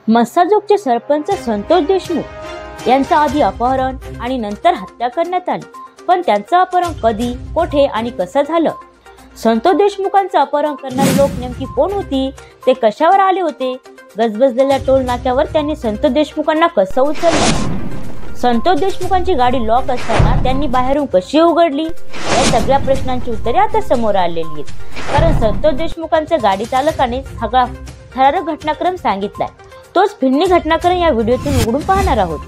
मस्साजोगचे सरपंच संतोष देशमुख यांचं आधी अपहरण आणि नंतर हत्या करण्यात आली. पण त्यांचं अपहरण कधी, कोठे आणि कसं झालं? संतोष देशमुखांचं अपहरण करणारी लोक नेमकी कोण होती? ते कशावर आले होते? गजबजलेल्या टोल नाक्यावर त्यांनी संतोष देशमुखांना कसं उचललं? संतोष देशमुखांची गाडी लॉक असताना त्यांनी बाहेरून कशी उघडली? या सगळ्या प्रश्नांची उत्तरे आता समोर आलेली आहेत. कारण संतोष देशमुखांच्या गाडी चालकाने सगळा थरारक घटनाक्रम सांगितलाय. तोच फिल्मी घटनाक्रम या व्हिडिओतून उघडून पाहणार आहोत.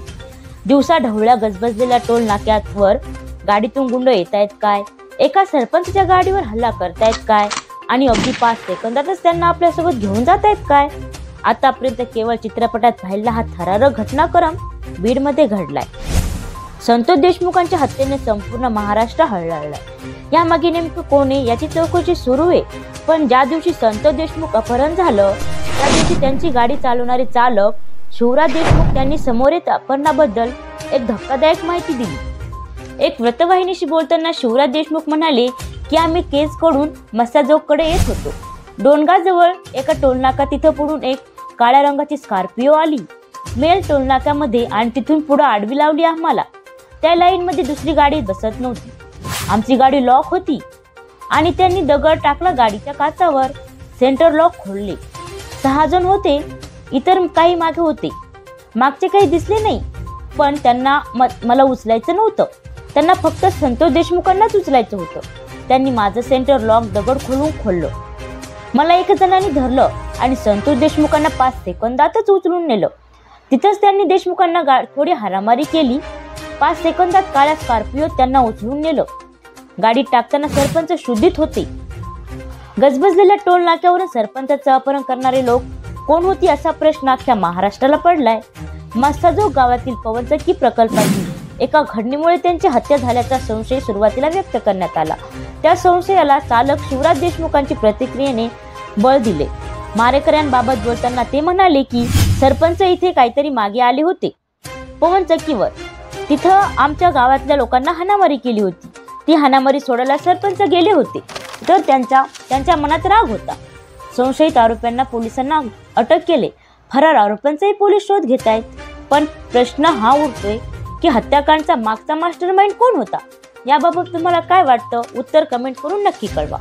दिवसा ढवळ्या गजबजलेल्या टोल नाक्यावर गाडीतून गुंड येत आहेत काय? एका सरपंचाच्या गाडीवर हल्ला करतायत काय? आणि अगदी 5 सेकंदातच त्यांना आपल्यासोबत घेऊन जात आहेत काय? आतापर्यंत केवळ चित्रपटात पाहिलेला हा थरारक घटनाक्रम बीडमध्ये घडलाय. संतोष देशमुखांच्या हत्येने संपूर्ण महाराष्ट्र हळहळलाय. यामागे नेमकं कोण आहे याची चौकशी सुरू आहे. पण ज्या दिवशी संतोष देशमुख अपहरण झालं त्या दिवशी त्यांची गाडी चालवणारे चालक शिवराज देशमुख त्यांनी समोर येत अपहरणाबद्दल एक धक्कादायक माहिती दिली. एक वृत्तवाहिनीशी बोलताना शिवराज देशमुख म्हणाले की आम्ही केजकडून मस्साजोगकडे येत होतो. डोणगाजवळ एका टोलनाका तिथं पुढून एक काळ्या रंगाची स्कॉर्पिओ आली. मेल टोलनाक्यामध्ये आणि तिथून पुढे आडवी लावली आम्हाला. त्या लाईनमध्ये दुसरी गाडी बसत नव्हती. आमची गाडी लॉक होती आणि त्यांनी दगड टाकला गाडीच्या काचावर. सेंटर लॉक खोलले. 6 जण होते. इतर काही मागे होते. मागचे काही दिसले नाही. पण त्यांना मला उचलायचं नव्हतं. त्यांना फक्त संतोष देशमुखांनाच उचलायचं होतं. त्यांनी माझं सेंटर लॉक दगड खोललं. मला एक जणांनी धरलं आणि संतोष देशमुखांना 5 सेकंदातच उचलून नेलं. तिथंच त्यांनी देशमुखांना थोडी हारामारी केली. 5 सेकंदात काळ्या स्कॉर्पिओ त्यांना उचलून नेलं. गाडीत टाकताना सरपंच शुद्धीत होते. गजबजलेल्या टोल नाक्यावरून सरपंचाचं अपहरण करणारे लोक कोण होती असा प्रश्न अख्ख्या महाराष्ट्राला पडलाय. मस्साजोग गावातील पवनचक्की प्रकल्पातील एका घटनेमुळे त्यांची हत्या झाल्याचा संशय सुरुवातीला व्यक्त करण्यात आला. त्या संशयाला चालक शिवराज देशमुखांची प्रतिक्रियेने बळ दिले. मारेकऱ्यांबाबत बोलताना ते म्हणाले की सरपंच इथे काहीतरी मागे आले होते पवनचक्कीवर. तिथं आमच्या गावातल्या लोकांना हाणामारी केली होती. ती हाणामारी सोडायला सरपंच गेले होते. तर त्यांच्या मनात राग होता. संशयित आरोपींना पोलिसांना अटक केले. फरार आरोपींचाही पोलीस शोध घेत आहेत. पण प्रश्न हा उरतोय की हत्याकांडचा मागचा मास्टरमाइंड कोण होता? याबाबत तुम्हाला काय वाटतं? उत्तर कमेंट करून नक्की कळवा.